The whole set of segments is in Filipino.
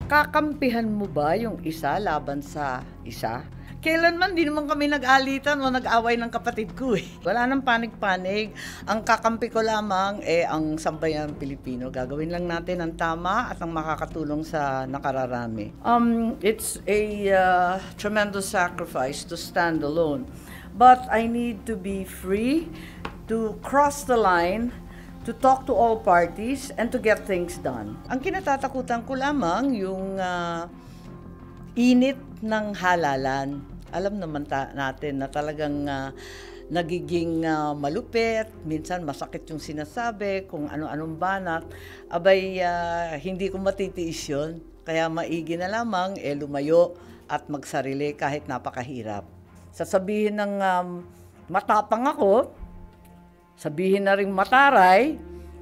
Kakampihan mo ba yung isa laban sa isa? Kailanman di naman kami nag-alitan o nag-away ng kapatid ko eh. Wala nang panig-panig. Ang kakampi ko lamang ang sambayang Pilipino. Gagawin lang natin ang tama at ang makakatulong sa nakararami. It's a tremendous sacrifice to stand alone. But I need to be free to cross the line, to talk to all parties, and to get things done. Ang kinatatakutan ko lamang yung init ng halalan. Alam naman natin na talagang nagiging malupit, minsan masakit yung sinasabi, kung ano-anong banat. Abay, hindi ko matitiis yun. Kaya maigi na lamang lumayo at magsarili kahit napakahirap. Sasabihin ng matapang ako, sabihin na rin mataray,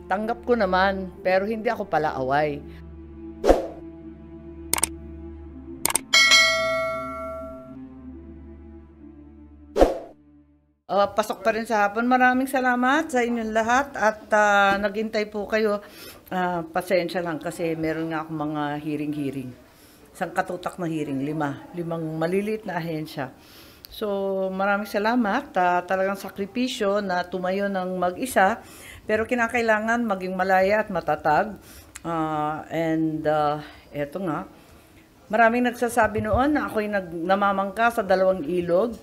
tanggap ko naman, pero hindi ako pala away. Pasok pa rin sa hapon. Maraming salamat sa inyong lahat at naghintay po kayo. Pasensya lang kasi meron nga akong mga hearing. Isang katutak na hearing, limang maliliit na ahensya. So, maraming salamat. Talagang sakripisyo na tumayo ng mag-isa. Pero kinakailangan maging malaya at matatag. Eto nga. Maraming nagsasabi noon na ako'y namamangka sa dalawang ilog.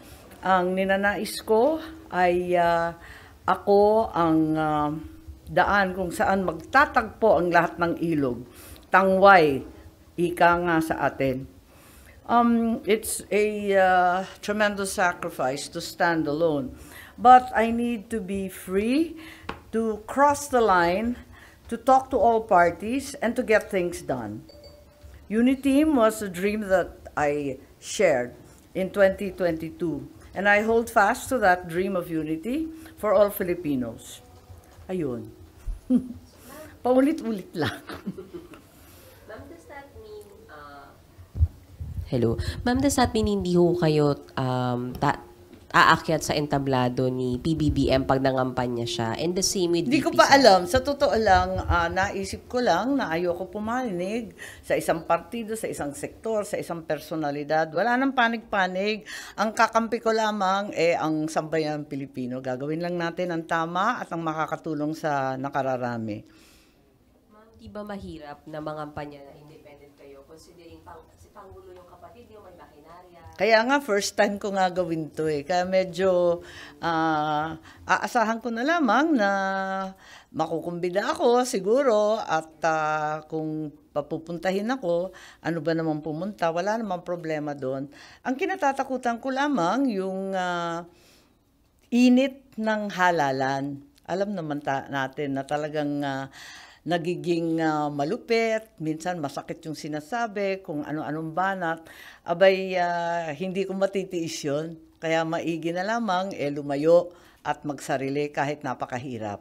Ang ninanais ko ay ako ang daan kung saan magtatagpo ang lahat ng ilog. Tangway, ika nga sa atin. It's a tremendous sacrifice to stand alone. But I need to be free to cross the line, to talk to all parties, and to get things done. Uniteam was a dream that I shared in 2022. And I hold fast to that dream of unity for all Filipinos. Ayun. Paulit-ulit lang. Ma'am, does that mean, hello? Ma'am, does that mean hindi ho kayo aakyat sa entablado ni PBBM pag nangampanya siya? And the same with Hindi ko VP pa Sara. alam. Sa totoo lang, naisip ko lang na ayoko pumanig sa isang partido, sa isang sektor, sa isang personalidad. Wala nang panig-panig. Ang kakampi ko lamang ang sambayang Pilipino. Gagawin lang natin ang tama at ang makakatulong sa nakararami. Ma'am, di ba mahirap na mangampanya na independent kayo considering si Pangulo yung kapatid niyo, may makinarya? Kaya nga, first time ko nga gawin to eh. Kaya medyo aasahan ko na lamang na makukumbida ako siguro at kung papupuntahin ako, ano ba naman pumunta, wala namang problema doon. Ang kinatatakutan ko lamang yung init ng halalan. Alam naman natin na talagang nagiging malupit, minsan masakit yung sinasabi, kung ano-anong banat. Abay, hindi ko matitiis yun. Kaya maigi na lamang lumayo at magsarili kahit napakahirap.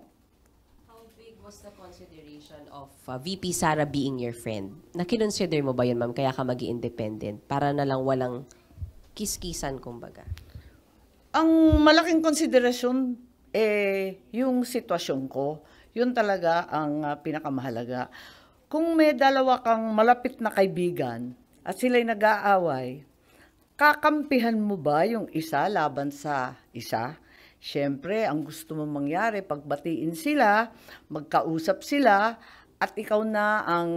How big was the consideration of VP Sara being your friend? Nakinonsider mo ba yun, ma'am, kaya ka mag-independent? Para na lang walang kiskisan, kumbaga. Ang malaking konsiderasyon yung sitwasyon ko. Yun talaga ang pinakamahalaga. Kung may dalawa kang malapit na kaibigan at sila'y nag-aaway, kakampihan mo ba yung isa laban sa isa? Siyempre, ang gusto mong mangyari, pagbatiin sila, magkausap sila, at ikaw na ang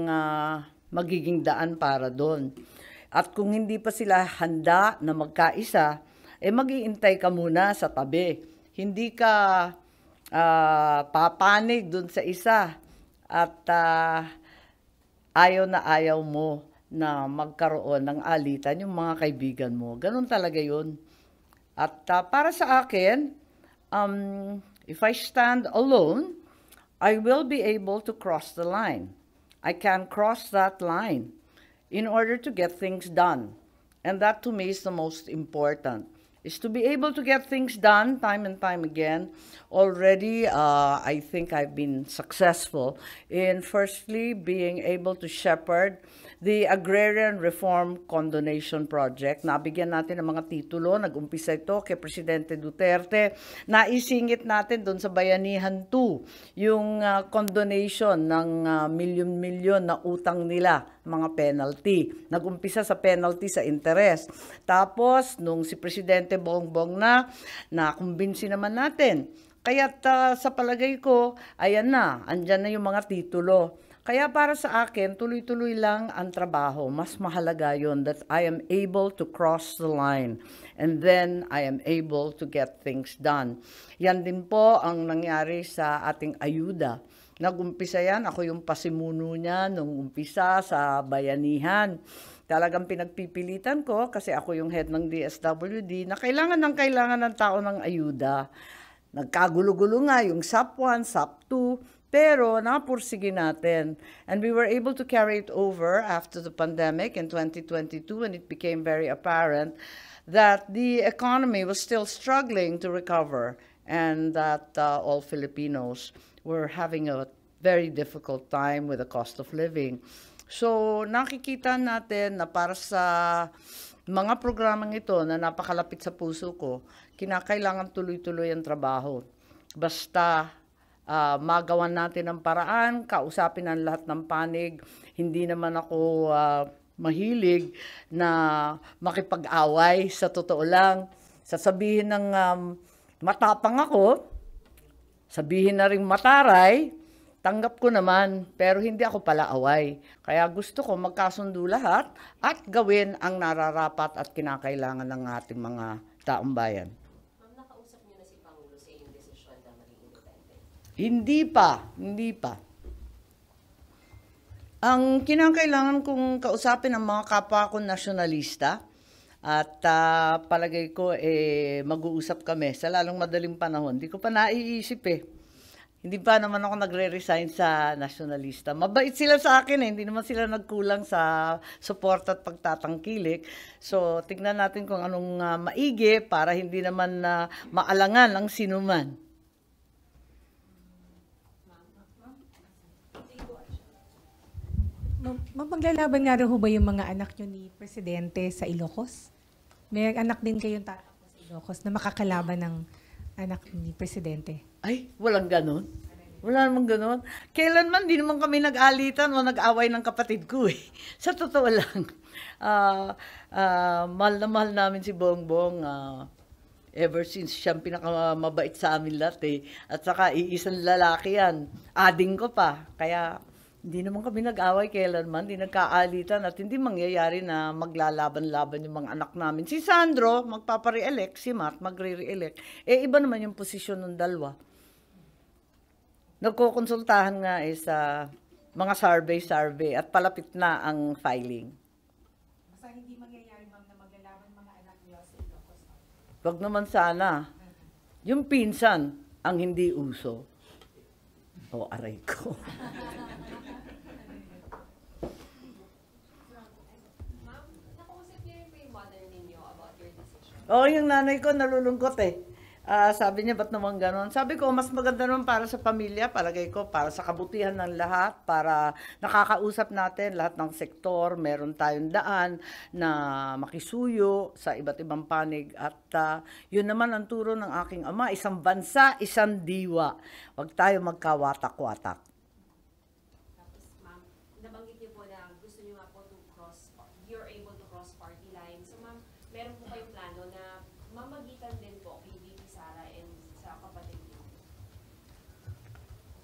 magiging daan para doon. At kung hindi pa sila handa na magkaisa, mag-iintay ka muna sa tabi. Hindi ka papanig dun sa isa at ayaw na ayaw mo na magkaroon ng alitan yung mga kaibigan mo. Ganun talaga yun. At para sa akin, if I stand alone, I will be able to cross the line. I can cross that line in order to get things done. And that to me is the most important. Is to be able to get things done time and time again. Already, I think I've been successful in firstly being able to shepherd the Agrarian Reform Condonation Project. Nabigyan natin ng mga titulo. Nag-umpisa ito kay Presidente Duterte. Naisingit natin doon sa Bayanihan 2, yung condonation ng milyon-milyon na utang nila, mga penalty. Nag-umpisa sa penalty sa interest. Tapos, nung si Presidente Bongbong na-kumbinsi naman natin. Kaya't sa palagay ko, ayan na, andyan na yung mga titulo. Kaya para sa akin, tuloy-tuloy lang ang trabaho. Mas mahalaga yun that I am able to cross the line and then I am able to get things done. Yan din po ang nangyari sa ating ayuda. Nag-umpisa yan, ako yung pasimuno niya nung umpisa sa Bayanihan. Talagang pinagpipilitan ko kasi ako yung head ng DSWD na kailangan ng tao ng ayuda. Nagkagulo-gulo nga yung SAP 1, SAP 2, pero napursige natin. And we were able to carry it over after the pandemic in 2022 when it became very apparent that the economy was still struggling to recover and that all Filipinos were having a very difficult time with the cost of living. So nakikita natin na para sa mga programang ito na napakalapit sa puso ko, kinakailangan tuloy-tuloy ang trabaho. Basta magawan natin ang paraan, kausapin ang lahat ng panig. Hindi naman ako mahilig na makipag-away, sa totoo lang. Sasabihin ng matapang ako, sabihin na rin mataray, tanggap ko naman, pero hindi ako pala away. Kaya gusto ko magkasundo lahat at gawin ang nararapat at kinakailangan ng ating mga taong bayan. Hindi pa. Ang kinakailangan kong kausapin ang mga kapwa kong nasyonalista at palagay ko mag-uusap kami sa lalong madaling panahon. Hindi ko pa naiisip Hindi pa naman ako nagre-resign sa nasyonalista. Mabait sila sa akin hindi naman sila nagkulang sa support at pagtatangkilik. So tignan natin kung anong maigi para hindi naman maalangan ang sinuman. Maglalaban nga rin ho ba yung mga anak nyo ni Presidente sa Ilocos? May anak din kayong tao sa Ilocos na makakalaban ng anak ni Presidente? Ay, walang ganon. Wala namang ganon. Kailanman, di naman kami nag-alitan o nag-away ng kapatid ko Sa totoo lang. Mahal na mahal namin si Bongbong. Ever since siyang pinakamabait sa amin lahat At saka iisang lalaki yan. Ading ko pa. Kaya hindi naman kami nag-away kailanman, hindi nagkaalitan at hindi mangyayari na maglalaban-laban yung mga anak namin. Si Sandro, magpapare-elect, si Matt, magre-re-elect. Iba naman yung posisyon ng dalawa. Nagkukonsultahan nga sa mga survey at palapit na ang filing. Basta hindi mangyayari, ma'am, na maglalaban mga anak niyo sa Ilocos? Wag naman sana. Yung pinsan ang hindi uso. Aray ko. Yung nanay ko nalulungkot sabi niya, ba't naman ganon? Sabi ko, mas maganda naman para sa pamilya, palagay ko, para sa kabutihan ng lahat, para nakakausap natin lahat ng sektor, meron tayong daan na makisuyo sa iba't ibang panig. At yun naman ang turo ng aking ama, isang bansa, isang diwa. Huwag tayo magkawatak-watak. Tapos, ma'am, nabanggit niyo po na gusto niyo nga po you're able to cross party lines. So, ma'am, meron po kayong plano na mamagitan din po kay VP Sara and sa kapatid niyo?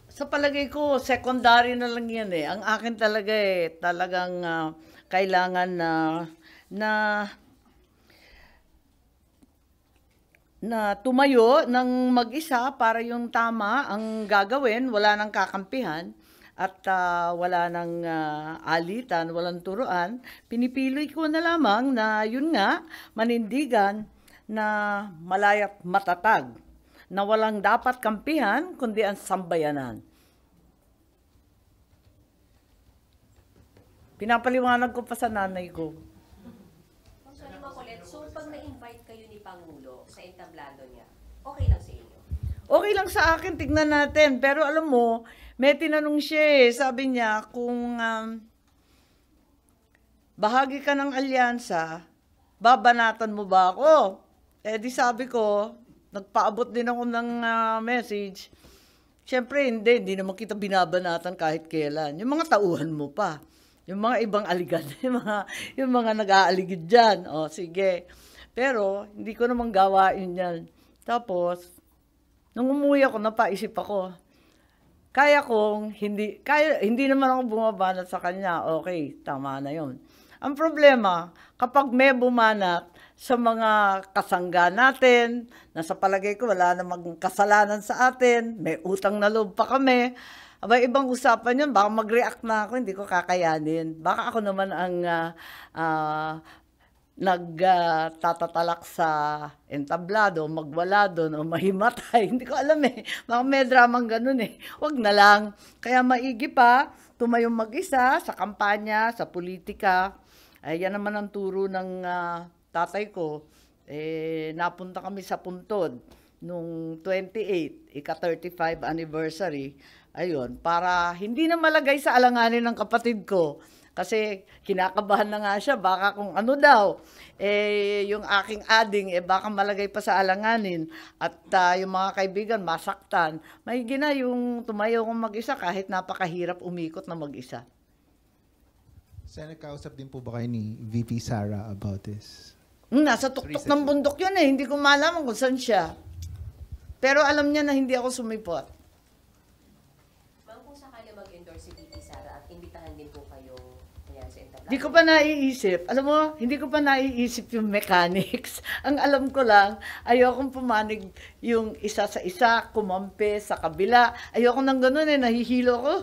Sa palagay ko, secondary na lang yan Ang akin talaga talagang kailangan na tumayo ng mag-isa para yung tama ang gagawin, wala nang kakampihan. At wala nang alitan, walang turuan, pinipili ko na lamang na yun nga, manindigan na malaya't matatag, na walang dapat kampihan, kundi ang sambayanan. Pinapaliwanag ko pa sa nanay ko. Sorry, makulit. So, pag na-invite kayo ni Pangulo sa entablado niya, okay lang sa inyo? Okay lang sa akin, tignan natin. Pero alam mo, may tinanong siya sabi niya kung bahagi ka ng alyansa, babanatan mo ba ako? Eh di sabi ko, nagpaabot din ako ng message. Siyempre hindi naman kita binabanatan kahit kailan. Yung mga tauhan mo pa, yung mga ibang aligan, yung mga nag-aaligid dyan. O sige, pero hindi ko naman gawain yan. Tapos, nung umuwi ako, napaisip ako, hindi naman ako bumabanat sa kanya. Okay, tama na yon. Ang problema, kapag may bumanat sa mga kasangga natin, na sa palagay ko wala namang kasalanan sa atin, may utang na loob pa kami, abay ibang usapan yun, baka mag-react na ako, hindi ko kakayanin. Baka ako naman ang nagtatatalak sa entablado, magwala doon o mahimatay. Hindi ko alam eh. Baka may dramang ganun eh. Wag na lang. Kaya maigi pa, tumayong mag-isa sa kampanya, sa politika. Ay, yan naman ang turo ng tatay ko. Napunta kami sa Puntod nung 28, ika-35 anniversary. Ayun, para hindi na malagay sa alanganin ng kapatid ko. Kasi kinakabahan na nga siya, baka kung ano daw, yung aking ading, baka malagay pa sa alanganin. At yung mga kaibigan, masaktan. Maigi na yung tumayo kong mag-isa kahit napakahirap umikot na mag-isa. Sana kausap din po ba kayo ni VP Sara about this? Nasa tuktok ng bundok yun eh, hindi ko malaman kung saan siya. Pero alam niya na hindi ako sumipot. Ma'am, kung sakali mag-endorse si VP Sara at imbitahan din po kayo sa entablado. Hindi ko pa naiisip. Alam mo, hindi ko pa naiisip yung mechanics. Ang alam ko lang, ayokong pumanig yung isa sa isa, kumampi sa kabila. Ayoko nang ganun eh, nahihilo ko.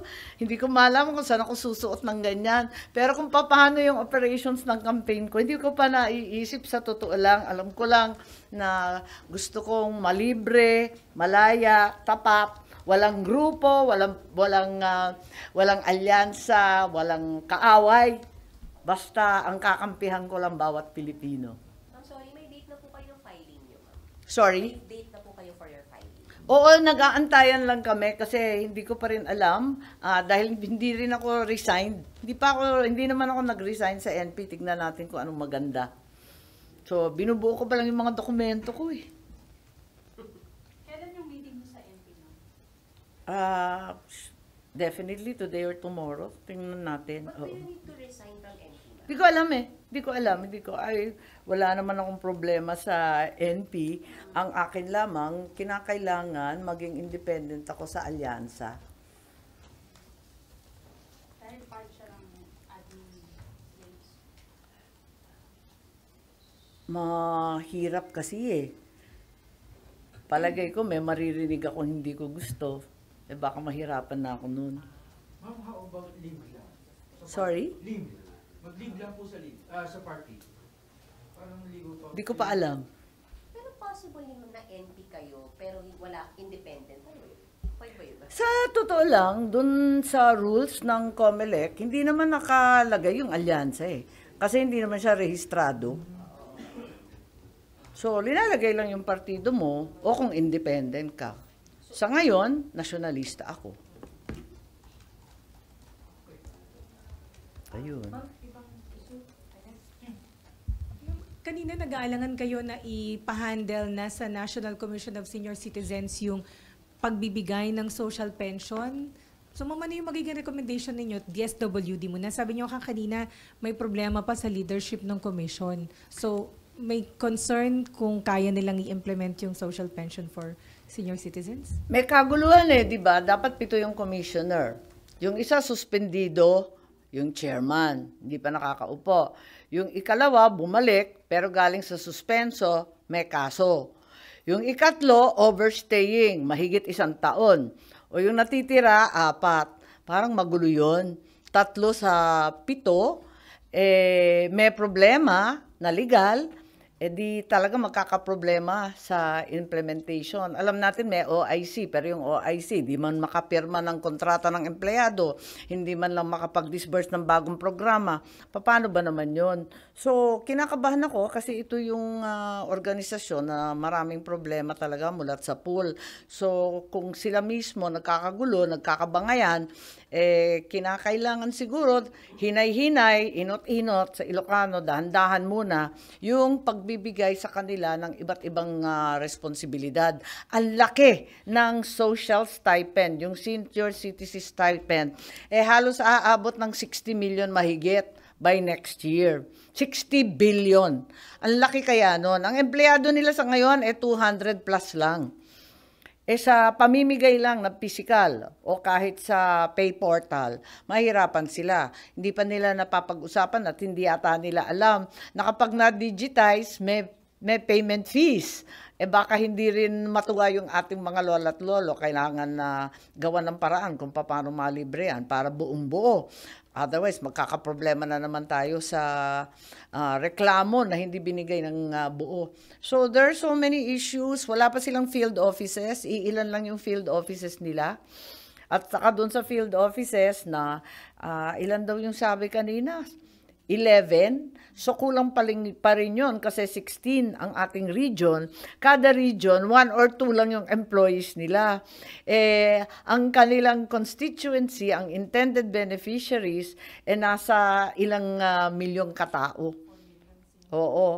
Hindi ko malaman kung saan ako susuot ng ganyan. Pero kung paano yung operations ng campaign ko, hindi ko pa naiisip sa totoo lang. Alam ko lang na gusto kong malibre, malaya, tapat. Walang grupo, walang alyansa, walang kaaway. Basta ang kakampihan ko lang bawat Pilipino. Ma'am, sorry, may date na po kayo filing niyo, ma'am. Sorry? May date na po kayo for your filing. Oo, nag-aantayan lang kami kasi hindi ko pa rin alam dahil hindi rin ako resigned. Hindi naman ako nag-resign sa NP. Tignan natin kung anong maganda. So, binubuo ko pa lang yung mga dokumento ko eh. Kailan yung meeting mo sa NP, ma'am? Definitely today or tomorrow. Tingnan natin. But do you need to resign from NP, ma'am? Hindi ko alam eh. Wala naman akong problema sa NP. Ang akin lamang, kinakailangan maging independent ako sa alyansa. Dahil part siya ng admin links. Mahirap kasi eh. Palagay ko may maririnig ako hindi ko gusto. Baka mahirapan na ako nun. Ma'am, how about leave lang? Sorry? Leave. Mag-leave lang po sa party. Parang ligo pa. Hindi ko pa alam. Pero possible naman na NP kayo, pero wala independent. Pwede ba yun? Sa totoo lang, dun sa rules ng COMELEC, hindi naman nakalagay yung alyansa eh. Kasi hindi naman siya rehistrado. So, linalagay lang yung partido mo o kung independent ka. Sa ngayon, nasyonalista ako. Ayun. Kanina nag-aalangan kayo na ipahandle na sa National Commission of Senior Citizens yung pagbibigay ng social pension. So, ano yung magiging recommendation ninyo? DSWD muna. Sabi niyo kanina, may problema pa sa leadership ng commission. So, may concern kung kaya nilang i-implement yung social pension for senior citizens? May kaguluhan eh, di ba? Dapat 7 yung commissioner. Yung isa suspendido, yung chairman, hindi pa nakakaupo. Yung ikalawa, bumalik, pero galing sa suspenso, may kaso. Yung ikatlo, overstaying, mahigit 1 taon. O yung natitira, 4. Parang magulo yun. 3 sa 7, may problema na legal, di talaga magkakaproblema sa implementation. Alam natin may OIC, pero yung OIC, di man makapirma ng kontrata ng empleyado, hindi man lang makapag-disburse ng bagong programa. Paano ba naman yon? So, kinakabahan ako kasi ito yung organisasyon na maraming problema talaga mulat sa pool. So, kung sila mismo nagkakagulo, nagkakabangayan, kinakailangan siguro, hinay-hinay, inot-inot sa Ilocano, dahan-dahan muna, yung pagbibigay sa kanila ng iba't ibang responsibilidad. Ang laki ng social stipend, yung senior citizen stipend, halos aabot ng 60 million mahigit by next year. 60 billion. Ang laki kaya nun. Ang empleyado nila sa ngayon, 200 plus lang. Sa pamimigay lang na physical o kahit sa pay portal, mahirapan sila. Hindi pa nila napapag-usapan at hindi ata nila alam na kapag na-digitize, may payment fees. Baka hindi rin matuwa yung ating mga lola at lolo. Kailangan na gawan ng paraan kung paano malibre yan para buong buo. Otherwise, magkakaproblema na naman tayo sa reklamo na hindi binigay ng buo. So, there are so many issues. Wala pa silang field offices. Iilan lang yung field offices nila. At saka doon sa field offices na ilan daw yung sabi kanina? 11. So, kulang pa rin yun kasi 16 ang ating region. Kada region, 1 or 2 lang yung employees nila. Ang kanilang constituency, ang intended beneficiaries, nasa ilang milyong katao. Oo.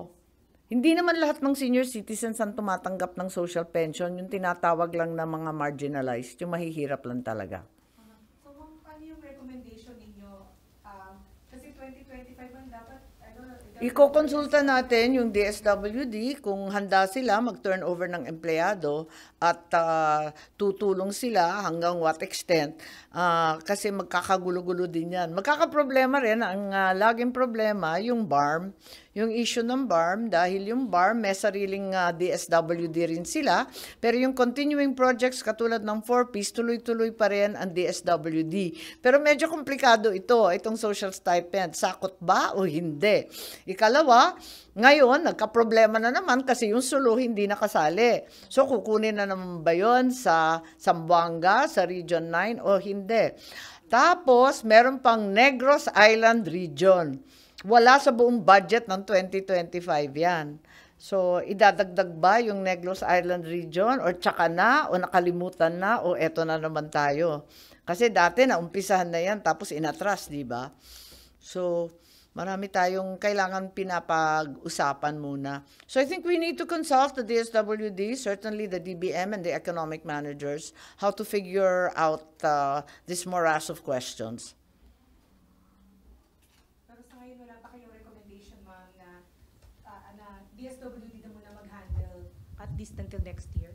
Hindi naman lahat ng senior citizens ang tumatanggap ng social pension. Yung tinatawag lang na mga marginalized, yung mahihirap lang talaga. So, paano yung recommendation ninyo? Kasi 2025 ang dapat, Iko-konsulta natin yung DSWD kung handa sila mag-turnover ng empleyado at tutulong sila hanggang what extent kasi magkakagulo-gulo din yan. Magkakaproblema rin, ang laging problema, yung BARM, yung issue ng BARM dahil yung BARM may sariling DSWD rin sila pero yung continuing projects katulad ng 4Ps tuloy-tuloy pa rin ang DSWD. Pero medyo komplikado itong social stipend. Sakot ba o hindi? Ikalawa, ngayon, nagka-problema na naman kasi yung Sulu hindi nakasali. So, kukunin na naman ba yun sa Zamboanga, sa Region 9 o hindi? Tapos, meron pang Negros Island Region. Wala sa buong budget ng 2025 yan. So, idadagdag ba yung Negros Island Region or tsaka na o nakalimutan na o eto na naman tayo? Kasi dati naumpisahan na yan tapos inatras, di ba? So, marami tayong kailangan pinapag-usapan muna. So I think we need to consult the DSWD, certainly the DBM and the economic managers, how to figure out this morass of questions. pero sa ngayon wala pa kayong recommendation, ma'am, na DSWD na muna mag-handle at least until next year?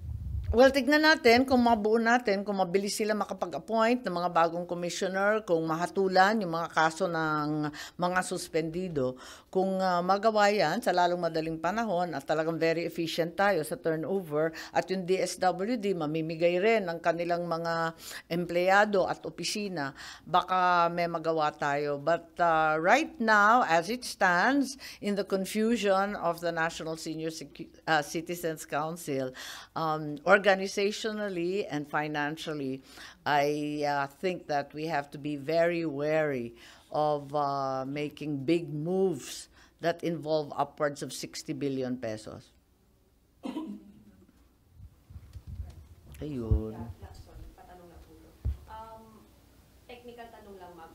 Well, tignan natin kung mabuo natin, kung mabilis sila makapag-appoint ng mga bagong commissioner, kung mahatulan yung mga kaso ng mga suspendido. Kung magawa yan sa lalong madaling panahon at talagang very efficient tayo sa turnover at yung DSWD mamimigay rin ng kanilang mga empleyado at opisina, baka may magawa tayo. But right now, as it stands, in the confusion of the National Senior Citizens Council, organizationally and financially, I think that we have to be very wary of making big moves that involve upwards of 60 billion pesos. Ayun. Sorry, patanong na po. Technical tanong lang, ma'am.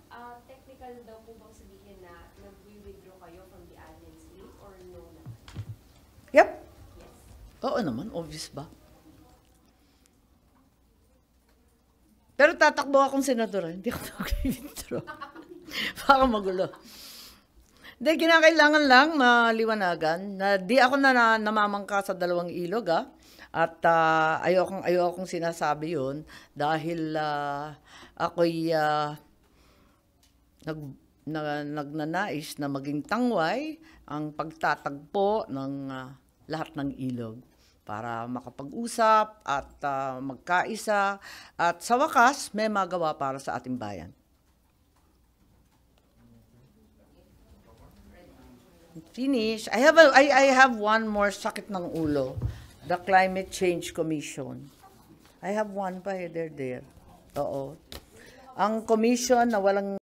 Technical daw po bang sabihin na nag-withdraw kayo from the admin slate or no naman? Yep. Yes. Oo naman, obvious ba? Pero tatakbo akong senador, hindi ako mag-withdraw. Baka magulo. Hindi, kinakailangan lang maliwanagan na di ako na namamangka sa dalawang ilog, At ayokong sinasabi yun dahil ako'y nagnanais na maging tangway ang pagtatagpo ng lahat ng ilog para makapag-usap at magkaisa at sa wakas may magawa para sa ating bayan. Finish. I have one more sakit ng ulo. The Climate Change Commission. I have one pa, there. Oo. Ang commission na walang